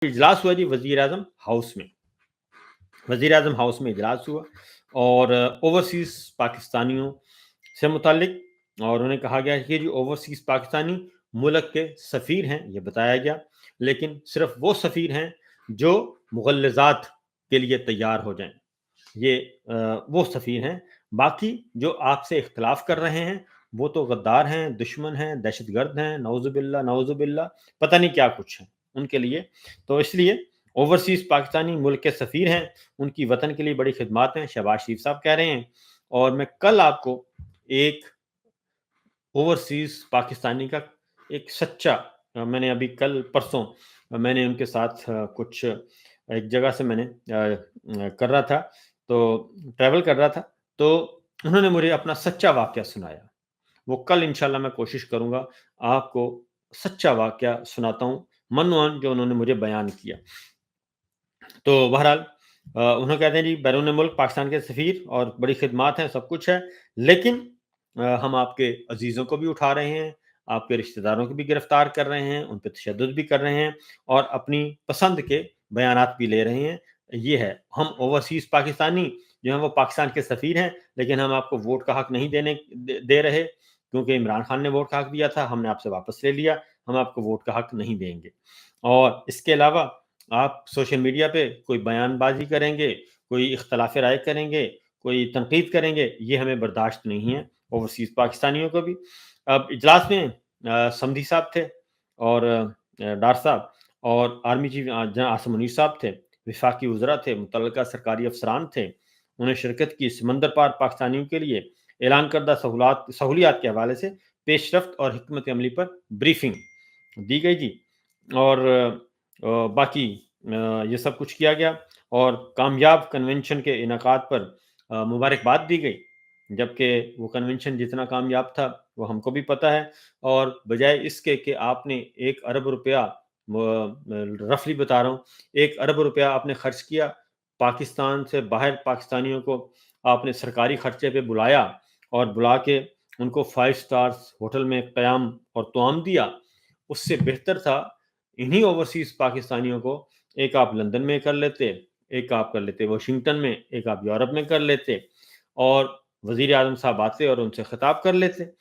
इजलास हुआ जी वज़ीर आज़म हाउस में इजलास हुआ और ओवरसीज़ पाकिस्तानियों से मुतालिक, और उन्हें कहा गया कि जो ओवरसीज़ पाकिस्तानी मुल्क के सफ़ीर हैं, ये बताया गया, लेकिन सिर्फ वो सफ़ीर हैं जो मुग़ल्लज़ात के लिए तैयार हो जाएं। ये वो सफ़ीर हैं, बाकी जो आपसे इख्तिलाफ़ कर रहे हैं वो तो गद्दार हैं, दुश्मन हैं, दहशतगर्द हैं, नऊज़ुबिल्लाह, पता नहीं क्या कुछ है उनके लिए। तो इसलिए ओवरसीज़ पाकिस्तानी मुल्क के सफ़ीर हैं, उनकी वतन के लिए बड़ी खिदमत हैं, शहबाज शरीफ साहब कह रहे हैं। और मैं कल आपको एक ओवरसीज़ पाकिस्तानी का एक सच्चा मैंने अभी कल परसों मैंने उनके साथ कुछ एक जगह से मैंने कर रहा था, तो ट्रैवल कर रहा था, तो उन्होंने मुझे अपना सच्चा वाक़या सुनाया। वो कल इंशाल्लाह मैं कोशिश करूँगा आपको सच्चा वाक़या सुनाता हूँ, मन-वन जो उन्होंने मुझे बयान किया। तो बहरहाल उन्होंने कहते हैं जी बैरून मुल्क पाकिस्तान के सफ़ीर और बड़ी खिदमत हैं, सब कुछ है, लेकिन हम आपके अजीज़ों को भी उठा रहे हैं, आपके रिश्तेदारों को भी गिरफ्तार कर रहे हैं, उन पे तशद्दुद भी कर रहे हैं और अपनी पसंद के बयानात भी ले रहे हैं। ये है, हम ओवरसीज़ पाकिस्तानी जो हैं वो पाकिस्तान के सफ़ीर हैं, लेकिन हम आपको वोट का हक नहीं दे रहे, क्योंकि इमरान खान ने वोट का हक दिया था, हमने आपसे वापस ले लिया, हम आपको वोट का हक नहीं देंगे। और इसके अलावा आप सोशल मीडिया पे कोई बयानबाज़ी करेंगे, कोई इख्तिलाफ़ राय करेंगे, कोई तनक़ीद करेंगे, ये हमें बर्दाश्त नहीं है, ओवरसीज़ पाकिस्तानियों को भी। अब इजलास में समधी साहब थे और डार साहब और आर्मी चीफ जनाब आसिम मुनीर साहब थे, वफाकी वज़रा थे, मुतल्लिका सरकारी अफ़सरान थे। उन्हें शिरकत की समंदर पार पाकिस्तानियों के लिए ऐलान करदा सहूलियात के हवाले से पेशरफ्त और हिकमत अमली पर ब्रीफिंग दी गई जी। और बाकी ये सब कुछ किया गया और कामयाब कन्वेंशन के इनेकाद पर मुबारकबाद दी गई, जबकि वो कन्वेंशन जितना कामयाब था वो हमको भी पता है। और बजाय इसके कि आपने 1 अरब रुपया रफली बता रहा हूँ, 1 अरब रुपया आपने खर्च किया, पाकिस्तान से बाहर पाकिस्तानियों को आपने सरकारी खर्चे पे बुलाया और बुला के उनको 5 स्टार्स होटल में क़याम और तोआम दिया, उससे बेहतर था इन्हीं ओवरसीज़ पाकिस्तानियों को एक आप लंदन में कर लेते, एक आप कर लेते वाशिंगटन में, एक आप यूरोप में कर लेते और वज़ीर आज़म साहब आते और उनसे खिताब कर लेते।